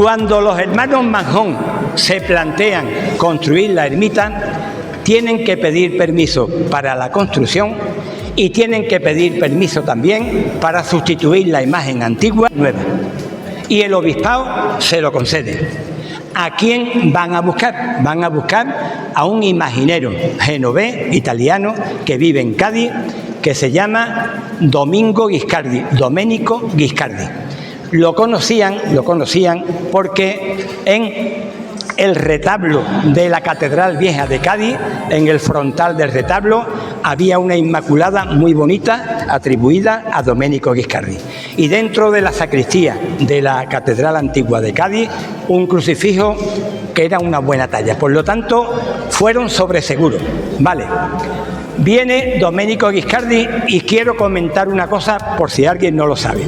Cuando los hermanos Manjón se plantean construir la ermita, tienen que pedir permiso para la construcción y tienen que pedir permiso también para sustituir la imagen antigua nueva. Y el obispado se lo concede. ¿A quién van a buscar? Van a buscar a un imaginero genovés, italiano, que vive en Cádiz, que se llama Domenico Guiscardi. Lo conocían porque en el retablo de la Catedral Vieja de Cádiz, en el frontal del retablo, había una Inmaculada muy bonita atribuida a Domenico Guiscardi. Y dentro de la sacristía de la Catedral Antigua de Cádiz, un crucifijo que era una buena talla. Por lo tanto, fueron sobre seguro. Vale. Viene Domenico Guiscardi y quiero comentar una cosa por si alguien no lo sabe.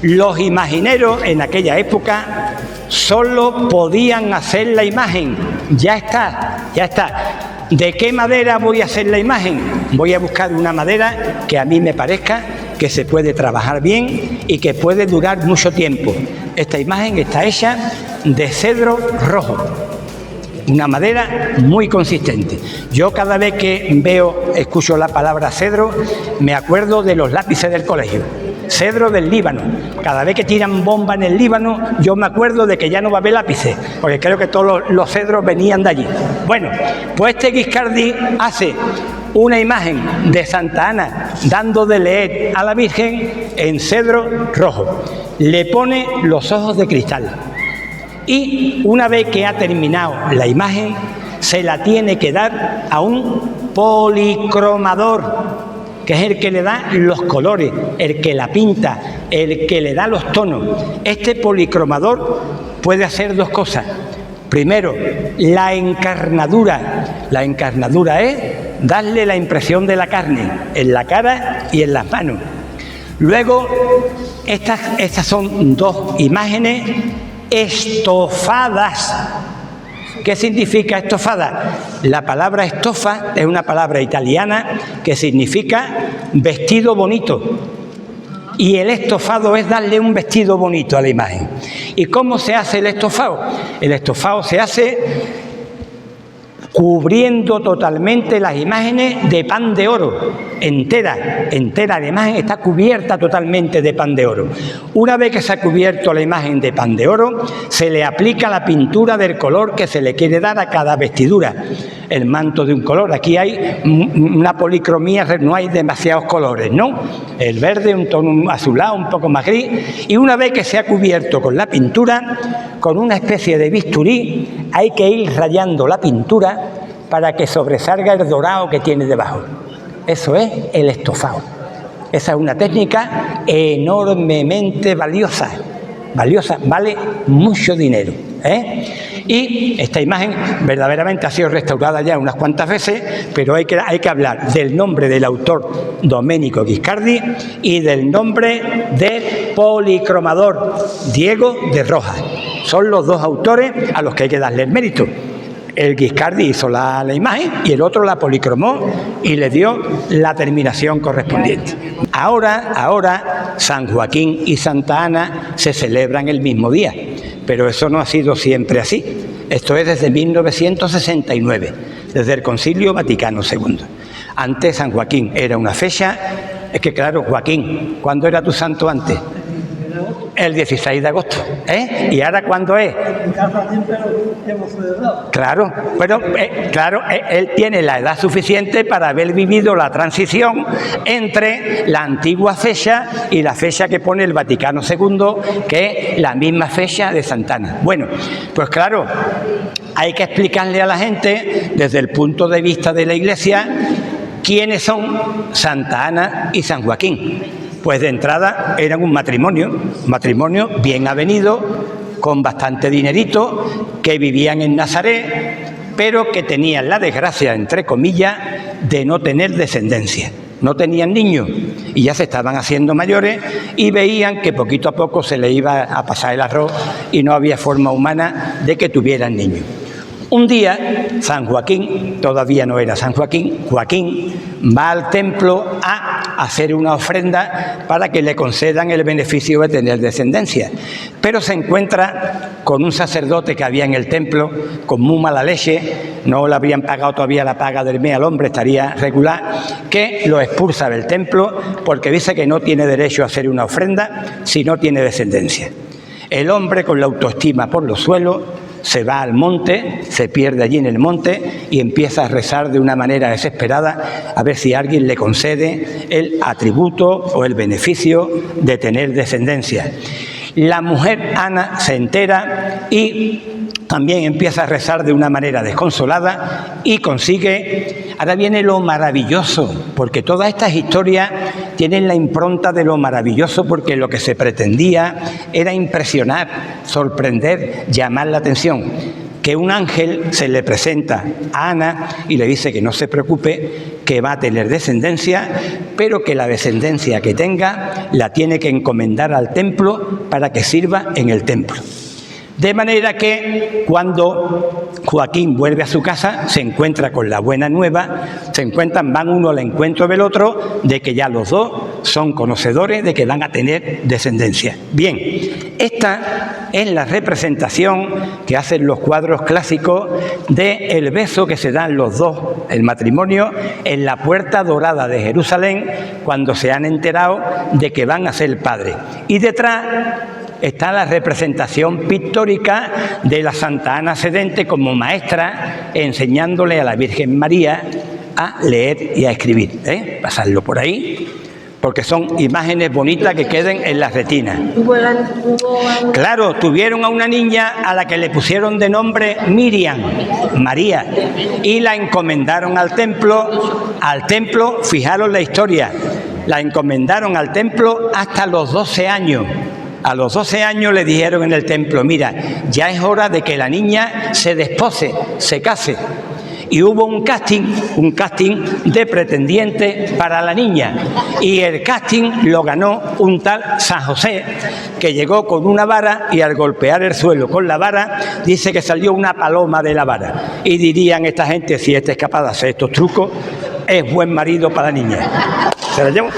Los imagineros en aquella época solo podían hacer la imagen. Ya está. ¿De qué madera voy a hacer la imagen? Voy a buscar una madera que a mí me parezca que se puede trabajar bien y que puede durar mucho tiempo. Esta imagen está hecha de cedro rojo, una madera muy consistente. Yo cada vez que escucho la palabra cedro, me acuerdo de los lápices del colegio. Cedro del Líbano. Cada vez que tiran bomba en el Líbano, yo me acuerdo de que ya no va a haber lápices, porque creo que todos los cedros venían de allí. Bueno, pues este Guiscardi hace una imagen de Santa Ana dando de leer a la Virgen en cedro rojo. Le pone los ojos de cristal. Y una vez que ha terminado la imagen, se la tiene que dar a un policromador, que es el que le da los colores, el que la pinta, el que le da los tonos. Este policromador puede hacer dos cosas. Primero, la encarnadura. La encarnadura es darle la impresión de la carne en la cara y en las manos. Luego, estas son dos imágenes estofadas. ¿Qué significa estofada? La palabra estofa es una palabra italiana que significa vestido bonito. Y el estofado es darle un vestido bonito a la imagen. ¿Y cómo se hace el estofado? El estofado se hace cubriendo totalmente las imágenes de pan de oro, entera la imagen está cubierta totalmente de pan de oro. Una vez que se ha cubierto la imagen de pan de oro, se le aplica la pintura del color que se le quiere dar a cada vestidura, el manto de un color. Aquí hay una policromía, no hay demasiados colores, ¿no? El verde, un tono azulado, un poco más gris, y una vez que se ha cubierto con la pintura, con una especie de bisturí, hay que ir rayando la pintura para que sobresalga el dorado que tiene debajo. Eso es el estofado. Esa es una técnica enormemente valiosa, vale mucho dinero, ¿eh? Y esta imagen verdaderamente ha sido restaurada ya unas cuantas veces, pero hay que hablar del nombre del autor Domenico Guiscardi y del nombre del policromador Diego de Rojas. Son los dos autores a los que hay que darle el mérito. El Guiscardi hizo la imagen y el otro la policromó y le dio la terminación correspondiente. Ahora San Joaquín y Santa Ana se celebran el mismo día, pero eso no ha sido siempre así. Esto es desde 1969, desde el Concilio Vaticano II. Antes San Joaquín era una fecha, es que claro, Joaquín, ¿cuándo era tu santo antes? El 16 de agosto, ¿eh? ¿Y ahora cuándo es? En casa siempre hemos celebrado. Claro, pero él tiene la edad suficiente para haber vivido la transición entre la antigua fecha y la fecha que pone el Vaticano II, que es la misma fecha de Santa Ana. Bueno, pues claro, hay que explicarle a la gente desde el punto de vista de la Iglesia quiénes son Santa Ana y San Joaquín. Pues de entrada eran un matrimonio bien avenido, con bastante dinerito, que vivían en Nazaret, pero que tenían la desgracia, entre comillas, de no tener descendencia. No tenían niños y ya se estaban haciendo mayores y veían que poquito a poco se le iba a pasar el arroz y no había forma humana de que tuvieran niños. Un día, San Joaquín, todavía no era San Joaquín, Joaquín va al templo a hacer una ofrenda para que le concedan el beneficio de tener descendencia. Pero se encuentra con un sacerdote que había en el templo con muy mala leche, no le habrían pagado todavía la paga del mes al hombre, estaría regular, que lo expulsa del templo porque dice que no tiene derecho a hacer una ofrenda si no tiene descendencia. El hombre, con la autoestima por los suelos, se va al monte, se pierde allí en el monte y empieza a rezar de una manera desesperada a ver si alguien le concede el atributo o el beneficio de tener descendencia. La mujer Ana se entera y también empieza a rezar de una manera desconsolada y consigue. Ahora viene lo maravilloso, porque todas estas historias tienen la impronta de lo maravilloso, porque lo que se pretendía era impresionar, sorprender, llamar la atención. Que un ángel se le presenta a Ana y le dice que no se preocupe, que va a tener descendencia, pero que la descendencia que tenga la tiene que encomendar al templo para que sirva en el templo. De manera que cuando Joaquín vuelve a su casa, se encuentra con la buena nueva, van uno al encuentro del otro, de que ya los dos son conocedores de que van a tener descendencia. Bien, esta es la representación que hacen los cuadros clásicos del beso que se dan los dos, el matrimonio, en la puerta dorada de Jerusalén, cuando se han enterado de que van a ser padres. Y detrás está la representación pictórica de la Santa Ana Sedente como maestra, enseñándole a la Virgen María a leer y a escribir. Pasarlo por ahí, porque son imágenes bonitas que queden en las retinas. Claro, tuvieron a una niña a la que le pusieron de nombre Miriam, María, y la encomendaron al templo, fijaros la historia, la encomendaron al templo hasta los 12 años. A los 12 años le dijeron en el templo, mira, ya es hora de que la niña se despose, se case. Y hubo un casting de pretendientes para la niña. Y el casting lo ganó un tal San José, que llegó con una vara y al golpear el suelo con la vara, dice que salió una paloma de la vara. Y dirían esta gente, si este es capaz de hacer estos trucos, es buen marido para la niña. ¿Se la llevo?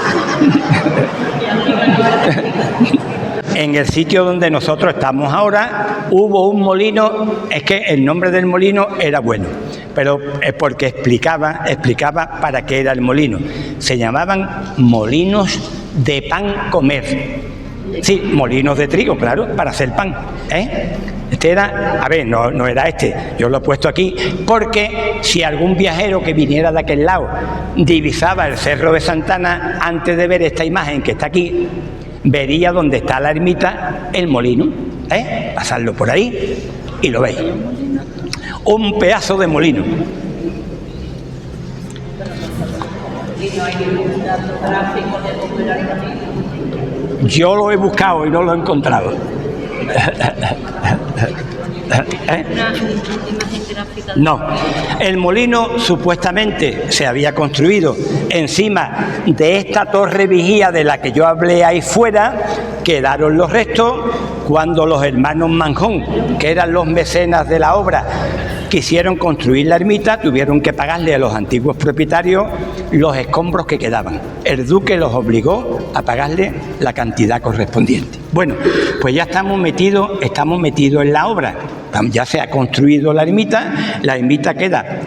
En el sitio donde nosotros estamos ahora hubo un molino, es que el nombre del molino era bueno, pero es porque explicaba para qué era el molino. Se llamaban molinos de pan comer. Sí, molinos de trigo, claro, para hacer pan. Este era, no era este, yo lo he puesto aquí, porque si algún viajero que viniera de aquel lado divisaba el Cerro de Santana, antes de ver esta imagen que está aquí, vería donde está la ermita, el molino, pasarlo por ahí y lo veis. Un pedazo de molino. Yo lo he buscado y no lo he encontrado. No, el molino supuestamente se había construido encima de esta torre vigía de la que yo hablé ahí fuera. Quedaron los restos cuando los hermanos Manjón, que eran los mecenas de la obra, quisieron construir la ermita, tuvieron que pagarle a los antiguos propietarios los escombros que quedaban. El duque los obligó a pagarle la cantidad correspondiente. Bueno, pues ya estamos metidos en la obra. Ya se ha construido la ermita queda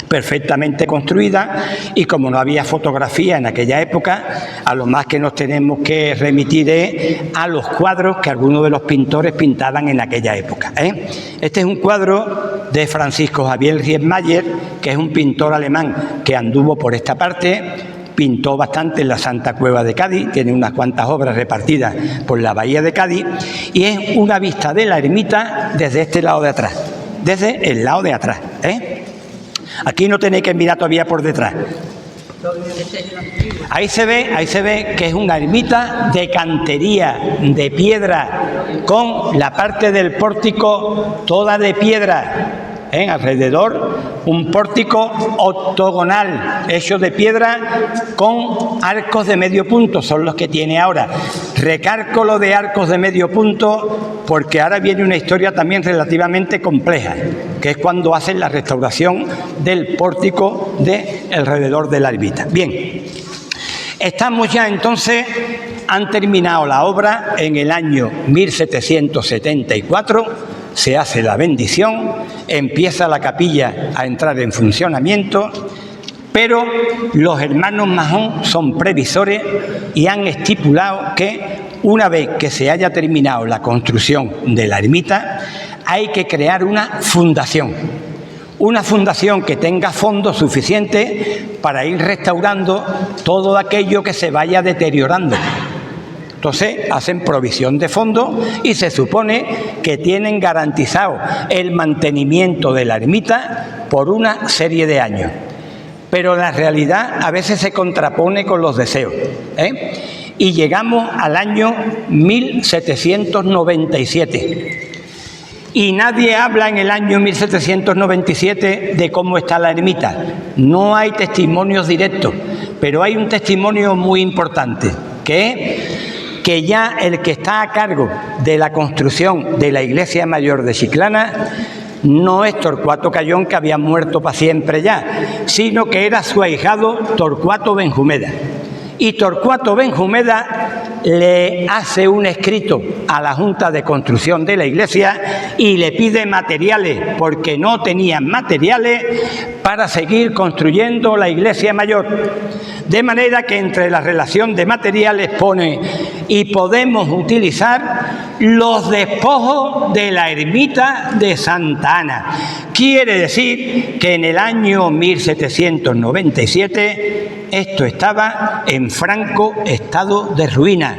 perfectamente construida y como no había fotografía en aquella época, a lo más que nos tenemos que remitir es a los cuadros que algunos de los pintores pintaban en aquella época. Este es un cuadro de Francisco Javier Riesmayer, que es un pintor alemán que anduvo por esta parte, pintó bastante en la Santa Cueva de Cádiz, tiene unas cuantas obras repartidas por la bahía de Cádiz, y es una vista de la ermita desde este lado de atrás, desde el lado de atrás. Aquí no tenéis que mirar todavía por detrás. Ahí se ve que es una ermita de cantería, de piedra, con la parte del pórtico toda de piedra. alrededor un pórtico octogonal hecho de piedra con arcos de medio punto, son los que tiene ahora. Recalco lo de arcos de medio punto porque ahora viene una historia también relativamente compleja, que es cuando hacen la restauración del pórtico de alrededor de la ermita. Bien, estamos ya entonces, han terminado la obra en el año 1774, se hace la bendición, empieza la capilla a entrar en funcionamiento, pero los hermanos Majón son previsores y han estipulado que una vez que se haya terminado la construcción de la ermita, hay que crear una fundación que tenga fondos suficientes para ir restaurando todo aquello que se vaya deteriorando. Entonces hacen provisión de fondos y se supone que tienen garantizado el mantenimiento de la ermita por una serie de años. Pero la realidad a veces se contrapone con los deseos, y llegamos al año 1797. Y nadie habla en el año 1797 de cómo está la ermita. No hay testimonios directos, pero hay un testimonio muy importante, que es que ya el que está a cargo de la construcción de la iglesia mayor de Chiclana no es Torcuato Cayón, que había muerto para siempre ya, sino que era su ahijado Torcuato Benjumeda. Y Torcuato Benjumeda le hace un escrito a la Junta de Construcción de la iglesia y le pide materiales, porque no tenían materiales para seguir construyendo la iglesia mayor. De manera que entre la relación de materiales pone: y podemos utilizar los despojos de la ermita de Santa Ana. Quiere decir que en el año 1797 esto estaba en franco estado de ruina,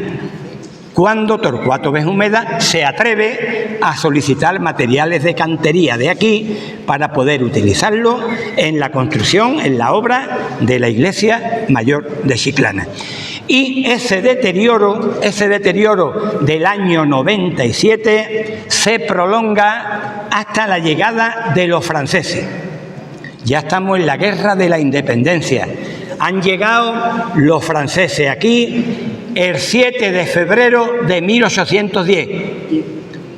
cuando Torcuato Benjumeda se atreve a solicitar materiales de cantería de aquí para poder utilizarlo en la construcción, en la obra de la iglesia mayor de Chiclana. Y ese deterioro del año 97 se prolonga hasta la llegada de los franceses. Ya estamos en la guerra de la independencia. Han llegado los franceses aquí el 7 de febrero de 1810.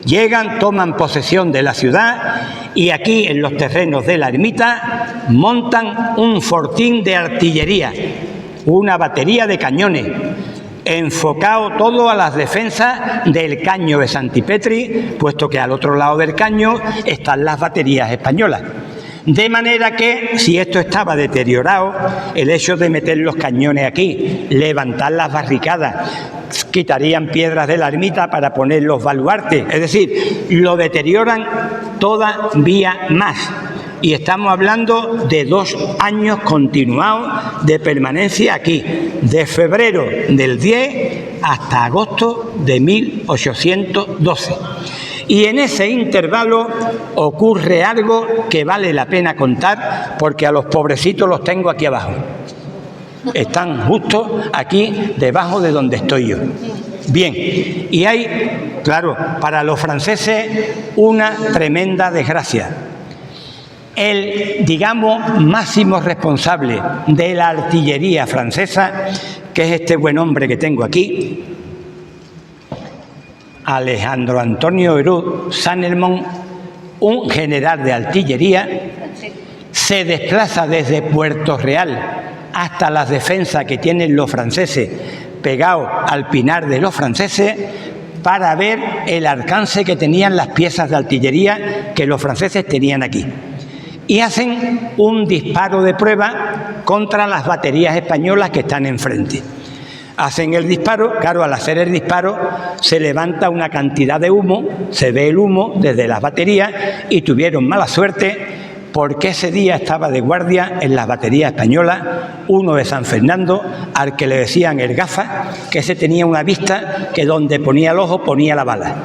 Llegan, toman posesión de la ciudad y aquí en los terrenos de la ermita montan un fortín de artillería, una batería de cañones, enfocado todo a las defensas del caño de Santipetri, puesto que al otro lado del caño están las baterías españolas. De manera que, si esto estaba deteriorado, el hecho de meter los cañones aquí, levantar las barricadas, quitarían piedras de la ermita para poner los baluartes, es decir, lo deterioran todavía más. Y estamos hablando de 2 años continuados de permanencia aquí, de febrero del 10 hasta agosto de 1812. Y en ese intervalo ocurre algo que vale la pena contar, porque a los pobrecitos los tengo aquí abajo. Están justo aquí debajo de donde estoy yo. Bien, y hay, claro, para los franceses una tremenda desgracia. El, digamos, máximo responsable de la artillería francesa, que es este buen hombre que tengo aquí, Alejandro Antonio Herú Sanelmont, un general de artillería, se desplaza desde Puerto Real hasta las defensas que tienen los franceses, pegados al pinar de los franceses, para ver el alcance que tenían las piezas de artillería que los franceses tenían aquí. Y hacen un disparo de prueba contra las baterías españolas que están enfrente. Hacen el disparo, claro, al hacer el disparo se levanta una cantidad de humo, se ve el humo desde las baterías y tuvieron mala suerte porque ese día estaba de guardia en las baterías españolas uno de San Fernando, al que le decían el gafa, que ese tenía una vista que donde ponía el ojo ponía la bala.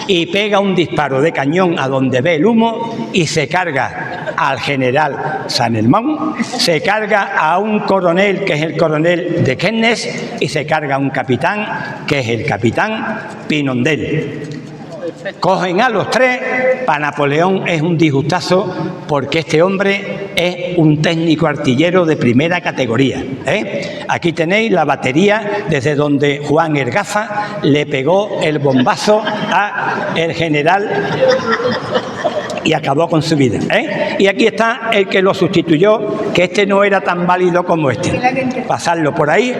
Y pega un disparo de cañón a donde ve el humo y se carga al general Sanelmont, se carga a un coronel que es el coronel de Kennes y se carga a un capitán que es el capitán Pinondel. Cogen a los tres. Para Napoleón es un disgustazo porque este hombre es un técnico artillero de primera categoría, ¿eh? Aquí tenéis la batería desde donde Juan Ergaza le pegó el bombazo a el general y acabó con su vida, ¿eh? Y aquí está el que lo sustituyó, que este no era tan válido como este. Pasarlo por ahí.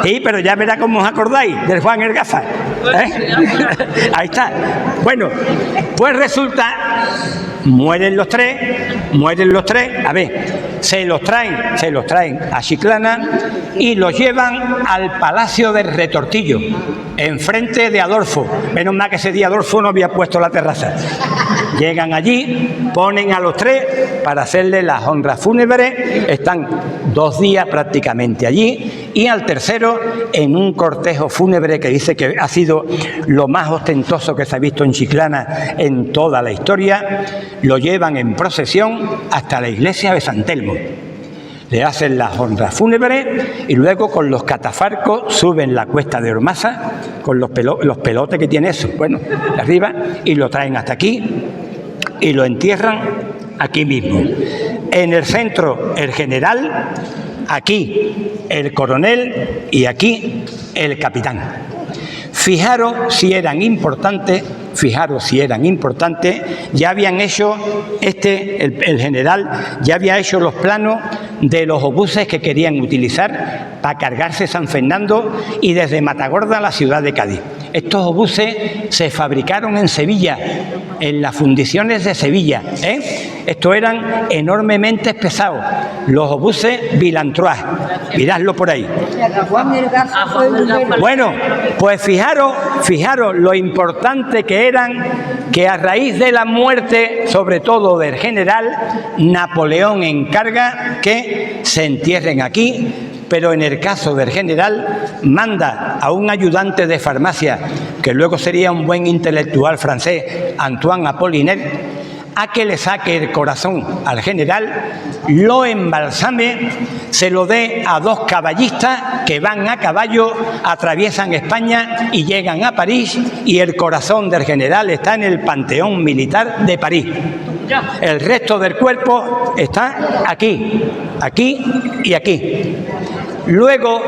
Sí, pero ya verá cómo os acordáis del Juan Ergaza, ¿eh? Ahí está. Bueno, pues resulta, mueren los tres, a ver, se los traen a Chiclana y los llevan al Palacio del Retortillo, enfrente de Adolfo. Menos mal que ese día Adolfo no había puesto la terraza. Llegan allí, ponen a los tres para hacerle las honras fúnebres, están 2 días prácticamente allí, y al tercero en un cortejo fúnebre que dice que ha sido lo más ostentoso que se ha visto en Chiclana en toda la historia, lo llevan en procesión hasta la iglesia de San Telmo. Le hacen las honras fúnebres y luego con los catafarcos suben la cuesta de Ormaza, con los pelotes que tiene eso, bueno, de arriba, y lo traen hasta aquí y lo entierran aquí mismo. En el centro el general, aquí el coronel y aquí el capitán. Fijaros si eran importantes, ya habían hecho, el general, ya había hecho los planos de los obuses que querían utilizar para cargarse San Fernando y desde Matagorda a la ciudad de Cádiz. Estos obuses se fabricaron en Sevilla, en las fundiciones de Sevilla, ¿eh? Estos eran enormemente pesados, los obuses Vilantrois, miradlo por ahí. Bueno, pues fijaros lo importante que eran, que a raíz de la muerte, sobre todo del general, Napoleón encarga que se entierren aquí, pero en el caso del general manda a un ayudante de farmacia, que luego sería un buen intelectual francés, Antoine Apollinaire, a que le saque el corazón al general, lo embalsame, se lo dé a 2 caballistas que van a caballo, atraviesan España y llegan a París, y el corazón del general está en el Panteón Militar de París. El resto del cuerpo está aquí, aquí y aquí. Luego,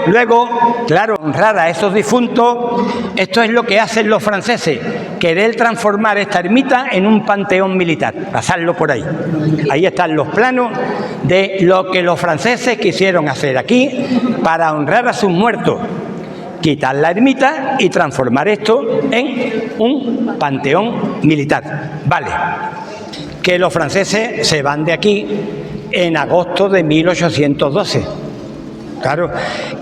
claro, honrar a esos difuntos, esto es lo que hacen los franceses, querer transformar esta ermita en un panteón militar, pasarlo por ahí. Ahí están los planos de lo que los franceses quisieron hacer aquí para honrar a sus muertos. Quitar la ermita y transformar esto en un panteón militar. Vale, que los franceses se van de aquí en agosto de 1812. Claro,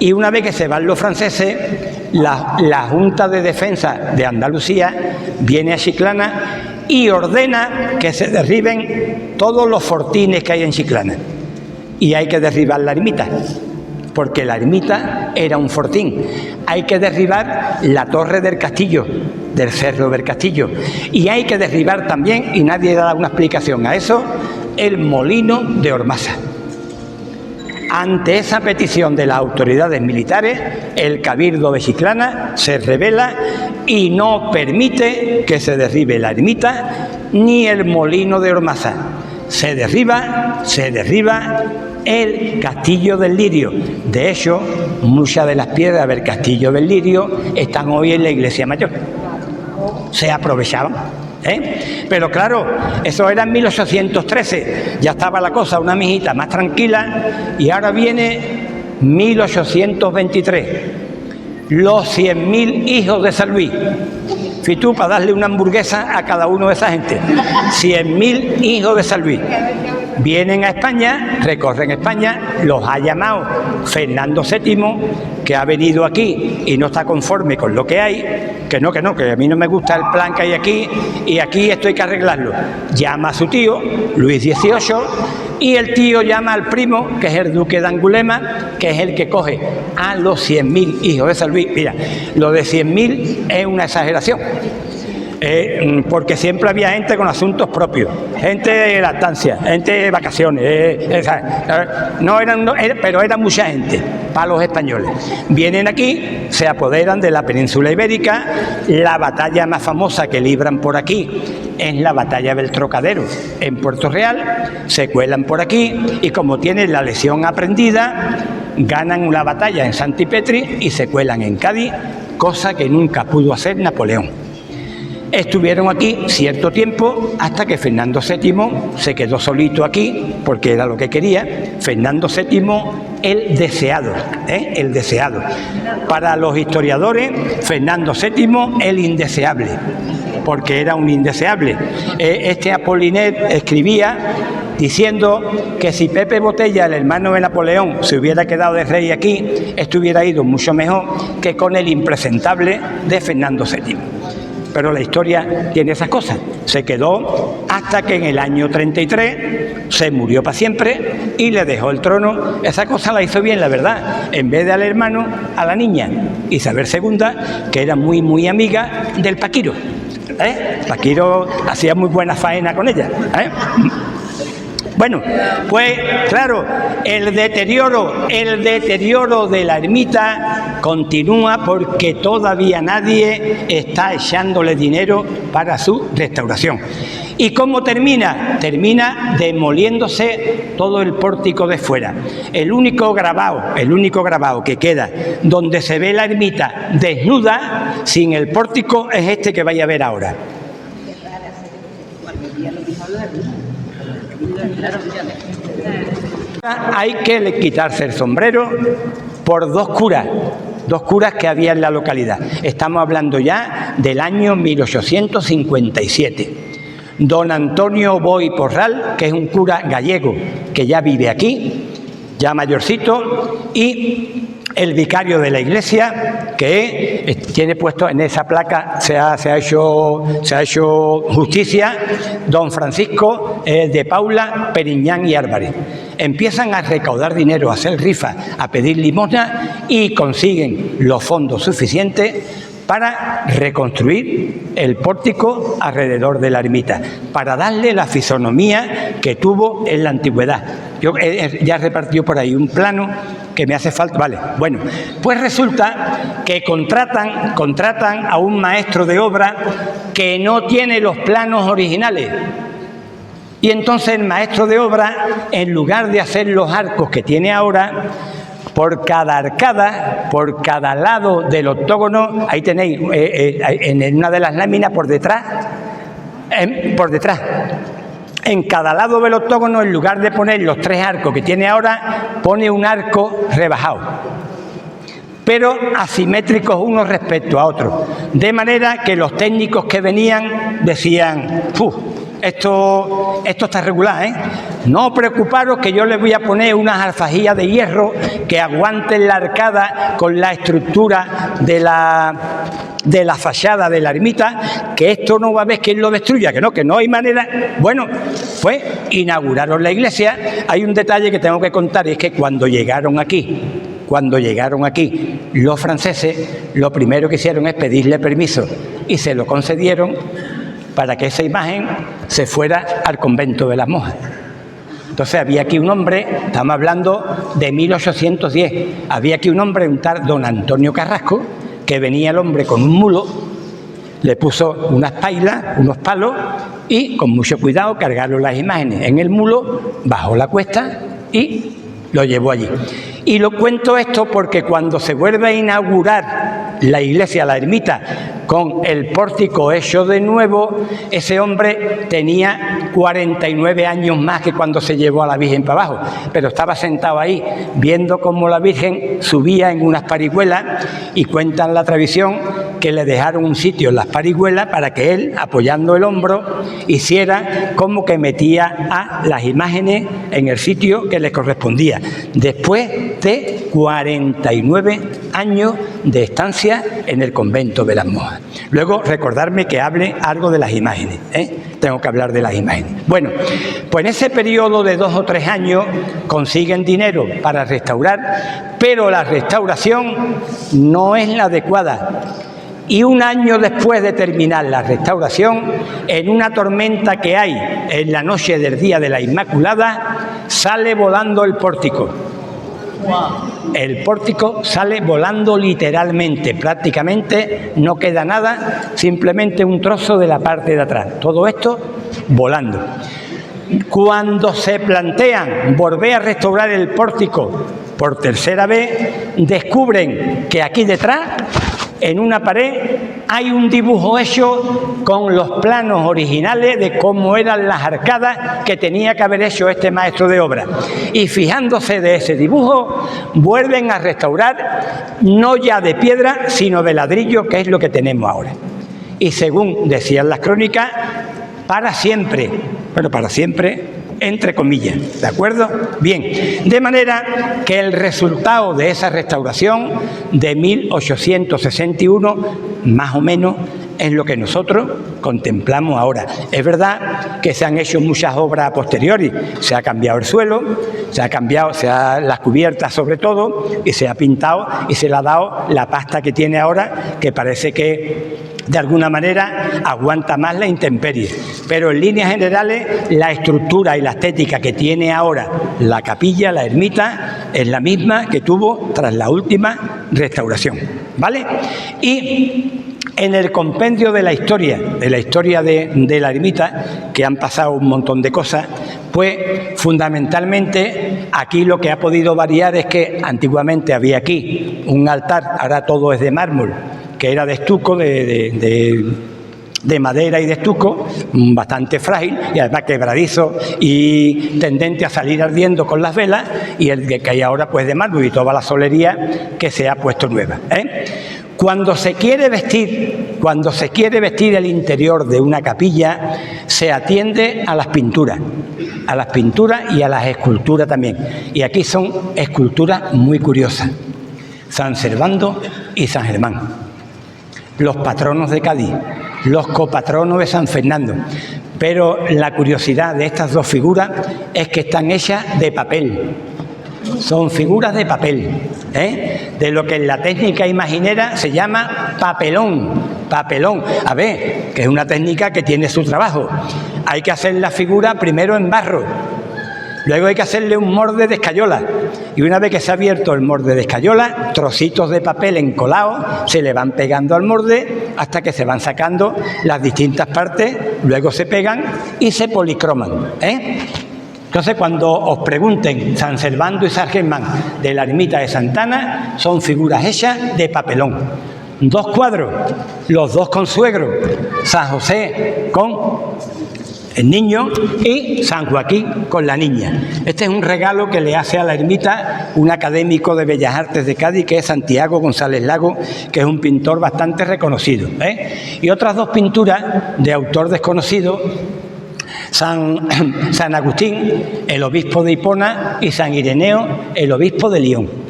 y una vez que se van los franceses, la Junta de Defensa de Andalucía viene a Chiclana y ordena que se derriben todos los fortines que hay en Chiclana. Y hay que derribar la ermita, porque la ermita era un fortín. Hay que derribar la torre del castillo, del cerro del castillo. Y hay que derribar también, y nadie da una explicación a eso, el molino de Ormaza. Ante esa petición de las autoridades militares, el Cabildo de Chiclana se rebela y no permite que se derribe la ermita ni el molino de Ormaza. Se derriba el Castillo del Lirio. De hecho, muchas de las piedras del Castillo del Lirio están hoy en la Iglesia Mayor. Se aprovechaban, ¿eh? Pero claro, eso era en 1813, ya estaba la cosa una mijita más tranquila, y ahora viene 1823, los 100.000 hijos de San Luis. Fui tú para darle una hamburguesa a cada uno de esa gente. 100.000 hijos de San Luis. Vienen a España, recorren España, los ha llamado Fernando VII, que ha venido aquí y no está conforme con lo que hay, que a mí no me gusta el plan que hay aquí, y aquí esto hay que arreglarlo. Llama a su tío, Luis XVIII, y el tío llama al primo, que es el duque de Angulema, que es el que coge a los 100.000 hijos de San Luis. Mira, lo de 100.000 es una exageración. Porque siempre había gente con asuntos propios, gente de lactancia, gente de vacaciones, pero era mucha gente. para los españoles. Vienen aquí, se apoderan de la península ibérica. La batalla más famosa que libran por aquí es la batalla del Trocadero en Puerto Real. Se cuelan por aquí y como tienen la lección aprendida, ganan una batalla en Santipetri y se cuelan en Cádiz, cosa que nunca pudo hacer Napoleón. Estuvieron aquí cierto tiempo hasta que Fernando VII se quedó solito aquí, porque era lo que quería. Fernando VII, el deseado, el deseado. Para los historiadores, Fernando VII, el indeseable, porque era un indeseable. Este Apollinaire escribía diciendo que si Pepe Botella, el hermano de Napoleón, se hubiera quedado de rey aquí, esto hubiera ido mucho mejor que con el impresentable de Fernando VII. Pero la historia tiene esas cosas. Se quedó hasta que en el año 33 se murió para siempre y le dejó el trono. Esa cosa la hizo bien, la verdad. En vez de al hermano, a la niña, Isabel II, que era muy, muy amiga del Paquiro. Paquiro hacía muy buena faena con ella. Bueno, pues claro, el deterioro de la ermita continúa porque todavía nadie está echándole dinero para su restauración. ¿Y cómo termina? Termina demoliéndose todo el pórtico de fuera. El único grabado que queda donde se ve la ermita desnuda, sin el pórtico, es este que vais a ver ahora. Hay que quitarse el sombrero por dos curas que había en la localidad. Estamos hablando ya del año 1857. Don Antonio Boy Porral, que es un cura gallego que ya vive aquí, ya mayorcito, y el vicario de la iglesia, que tiene puesto en esa placa, se ha hecho justicia, don Francisco de Paula, Periñán y Álvarez. Empiezan a recaudar dinero, a hacer rifas, a pedir limosna y consiguen los fondos suficientes para reconstruir el pórtico alrededor de la ermita, para darle la fisonomía que tuvo en la antigüedad. Yo ya repartió por ahí un plano que me hace falta. Vale, bueno, pues resulta que contratan a un maestro de obra que no tiene los planos originales. Y entonces el maestro de obra, en lugar de hacer los arcos que tiene ahora, por cada arcada, por cada lado del octógono, ahí tenéis, en una de las láminas por detrás, en cada lado del octógono, en lugar de poner los 3 arcos que tiene ahora, pone un arco rebajado, pero asimétricos unos respecto a otros, de manera que los técnicos que venían decían: esto está regular, No preocuparos que yo les voy a poner unas alfajillas de hierro que aguanten la arcada con la estructura de la fachada de la ermita, que esto no va a haber quien lo destruya, que no hay manera. Bueno, pues inauguraron la iglesia. Hay un detalle que tengo que contar, y es que cuando llegaron aquí los franceses, lo primero que hicieron es pedirle permiso, y se lo concedieron para que esa imagen se fuera al convento de las monjas. Entonces había aquí un hombre, estamos hablando de 1810, había aquí un hombre, un tal don Antonio Carrasco, que venía el hombre con un mulo, le puso unas pailas, unos palos, y con mucho cuidado cargaron las imágenes en el mulo, bajó la cuesta y lo llevó allí. Y lo cuento esto porque cuando se vuelve a inaugurar la iglesia, la ermita, con el pórtico hecho de nuevo, ese hombre tenía 49 años más que cuando se llevó a la Virgen para abajo, pero estaba sentado ahí viendo cómo la Virgen subía en unas parihuelas, y cuentan la tradición que le dejaron un sitio en las parihuelas para que él, apoyando el hombro, hiciera como que metía a las imágenes en el sitio que les correspondía, después de 49 años de estancia en el convento de las monjas. Luego, recordarme que hable algo de las imágenes, Tengo que hablar de las imágenes. Bueno, pues en ese periodo de 2 o 3 años consiguen dinero para restaurar, pero la restauración no es la adecuada. Y un año después de terminar la restauración, en una tormenta que hay en la noche del día de la Inmaculada, sale volando el pórtico. El pórtico sale volando literalmente, prácticamente no queda nada, simplemente un trozo de la parte de atrás. Todo esto volando. Cuando se plantean volver a restaurar el pórtico por tercera vez, descubren que aquí detrás, en una pared, hay un dibujo hecho con los planos originales de cómo eran las arcadas que tenía que haber hecho este maestro de obra. Y fijándose de ese dibujo, vuelven a restaurar no ya de piedra, sino de ladrillo, que es lo que tenemos ahora. Y según decían las crónicas, para siempre, bueno, para siempre, entre comillas, ¿de acuerdo? Bien, de manera que el resultado de esa restauración de 1861, más o menos, es lo que nosotros contemplamos ahora. Es verdad que se han hecho muchas obras a posteriori, se ha cambiado el suelo, se ha cambiado las cubiertas sobre todo, y se ha pintado y se le ha dado la pasta que tiene ahora, que parece que de alguna manera aguanta más la intemperie. Pero en líneas generales, la estructura y la estética que tiene ahora la capilla, la ermita, es la misma que tuvo tras la última restauración, ¿vale? Y en el compendio de la historia de la ermita, que han pasado un montón de cosas, pues fundamentalmente aquí lo que ha podido variar es que antiguamente había aquí un altar, ahora todo es de mármol, que era de estuco, de madera y de estuco, bastante frágil y además quebradizo y tendente a salir ardiendo con las velas, y el que hay ahora pues de mármol y toda la solería que se ha puesto nueva, ¿eh? Cuando se quiere vestir el interior de una capilla, se atiende a las pinturas y a las esculturas también. Y aquí son esculturas muy curiosas: San Servando y San Germán, los patronos de Cádiz, los copatronos de San Fernando. Pero la curiosidad de estas dos figuras es que están hechas de papel. Son figuras de papel, de lo que en la técnica imaginera se llama papelón. A ver, que es una técnica que tiene su trabajo. Hay que hacer la figura primero en barro, luego hay que hacerle un molde de escayola, y una vez que se ha abierto el molde de escayola, trocitos de papel encolados se le van pegando al molde hasta que se van sacando las distintas partes, luego se pegan y se policroman, Entonces, cuando os pregunten San Servando y San Germán de la ermita de Santa Ana, son figuras hechas de papelón. Dos cuadros, los dos con suegro, San José con el niño y San Joaquín con la niña. Este es un regalo que le hace a la ermita un académico de Bellas Artes de Cádiz, que es Santiago González Lago, que es un pintor bastante reconocido, Y otras dos pinturas de autor desconocido: San Agustín, el obispo de Hipona, y San Ireneo, el obispo de León.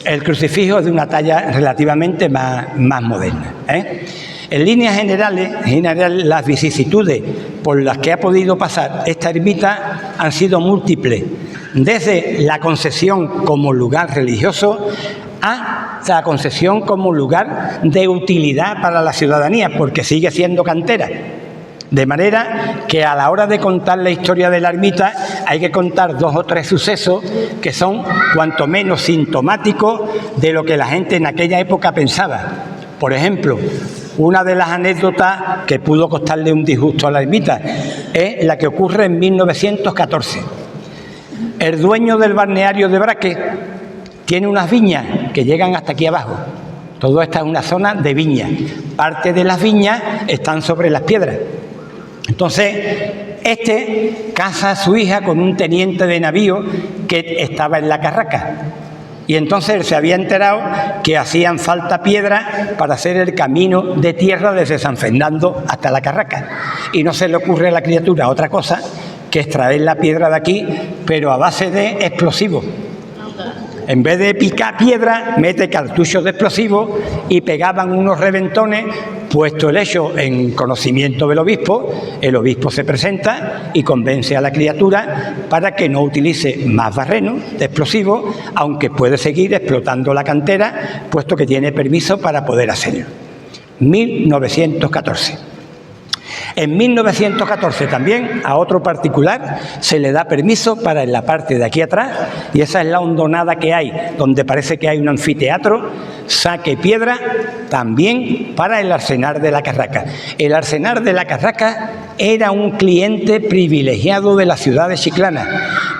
El crucifijo es de una talla relativamente más moderna, En líneas generales, las vicisitudes por las que ha podido pasar esta ermita han sido múltiples, desde la concesión como lugar religioso a la concesión como lugar de utilidad para la ciudadanía, porque sigue siendo cantera. De manera que a la hora de contar la historia de la ermita hay que contar dos o tres sucesos que son cuanto menos sintomáticos de lo que la gente en aquella época pensaba. Por ejemplo, una de las anécdotas que pudo costarle un disgusto a la ermita es la que ocurre en 1914. El dueño del balneario de Braque tiene unas viñas que llegan hasta aquí abajo. Todo esta es una zona de viñas. Parte de las viñas están sobre las piedras. Entonces, casa a su hija con un teniente de navío que estaba en la Carraca. Y entonces él se había enterado que hacían falta piedras para hacer el camino de tierra desde San Fernando hasta la Carraca. Y no se le ocurre a la criatura otra cosa que extraer la piedra de aquí, pero a base de explosivos. En vez de picar piedra, mete cartuchos de explosivos y pegaban unos reventones. Puesto el hecho en conocimiento del obispo, el obispo se presenta y convence a la criatura para que no utilice más barrenos de explosivos, aunque puede seguir explotando la cantera, puesto que tiene permiso para poder hacerlo. 1914. En 1914 también a otro particular se le da permiso para en la parte de aquí atrás, y esa es la hondonada que hay, donde parece que hay un anfiteatro, saque piedra también para el Arsenal de la Carraca. El Arsenal de la Carraca era un cliente privilegiado de la ciudad de Chiclana.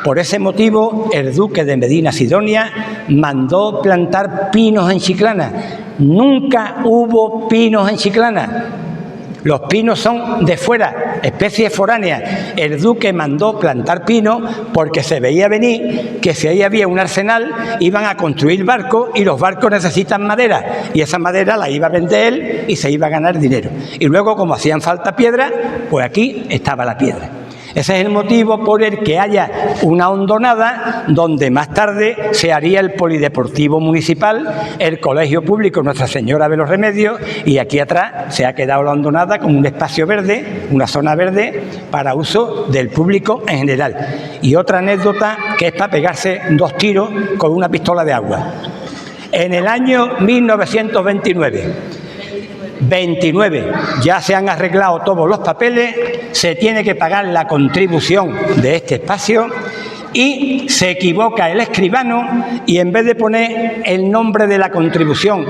Por ese motivo, el duque de Medina Sidonia mandó plantar pinos en Chiclana. Nunca hubo pinos en Chiclana. Los pinos son de fuera, especies foráneas. El duque mandó plantar pinos porque se veía venir que si ahí había un arsenal iban a construir barcos y los barcos necesitan madera y esa madera la iba a vender él y se iba a ganar dinero. Y luego, como hacían falta piedra, pues aquí estaba la piedra. Ese es el motivo por el que haya una hondonada donde más tarde se haría el polideportivo municipal, el colegio público Nuestra Señora de los Remedios, y aquí atrás se ha quedado la hondonada como un espacio verde, una zona verde para uso del público en general. Y otra anécdota que es para pegarse 2 tiros con una pistola de agua. En el año 1929, ya se han arreglado todos los papeles, se tiene que pagar la contribución de este espacio y se equivoca el escribano y en vez de poner el nombre de la contribución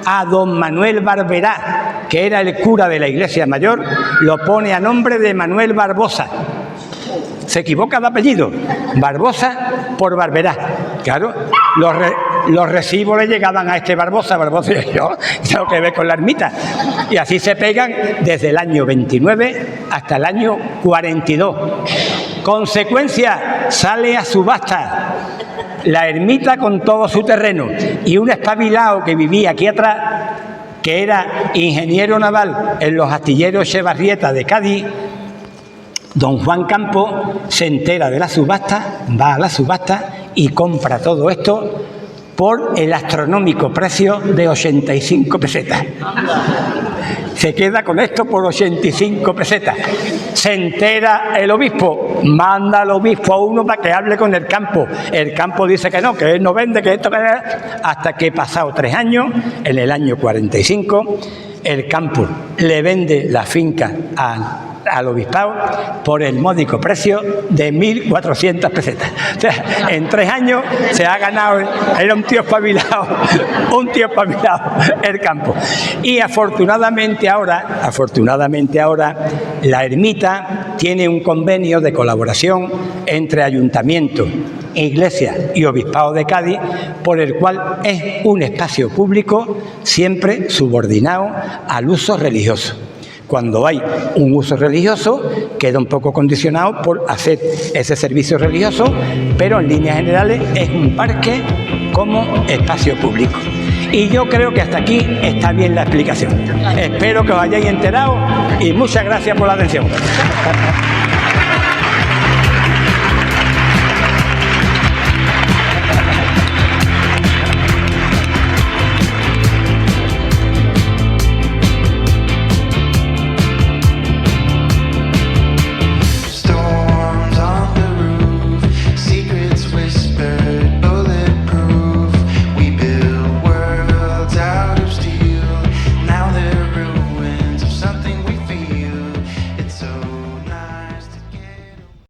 a don Manuel Barberá, que era el cura de la iglesia mayor, lo pone a nombre de Manuel Barbosa. Se equivoca de apellido, Barbosa por Barberá. Claro, los recibos le llegaban a este Barbosa y yo tengo que ver con la ermita. Y así se pegan desde el año 29 hasta el año 42. Consecuencia, sale a subasta la ermita con todo su terreno. Y un espabilado que vivía aquí atrás, que era ingeniero naval en los astilleros Echevarrieta de Cádiz, don Juan Campo, se entera de la subasta, va a la subasta y compra todo esto por el astronómico precio de 85 pesetas. Se queda con esto por 85 pesetas. Se entera el obispo, manda al obispo a uno para que hable con el campo. El campo dice que no, que él no vende, que esto, que... Hasta que pasado 3 años, en el año 45, el campo le vende la finca al obispado por el módico precio de 1.400 pesetas. O sea, en 3 años se ha ganado, era un tío espabilado el campo. Y afortunadamente ahora, la ermita tiene un convenio de colaboración entre ayuntamiento, iglesia y obispado de Cádiz, por el cual es un espacio público siempre subordinado al uso religioso. Cuando hay un uso religioso, queda un poco condicionado por hacer ese servicio religioso, pero en líneas generales es un parque como espacio público. Y yo creo que hasta aquí está bien la explicación. Espero que os hayáis enterado y muchas gracias por la atención.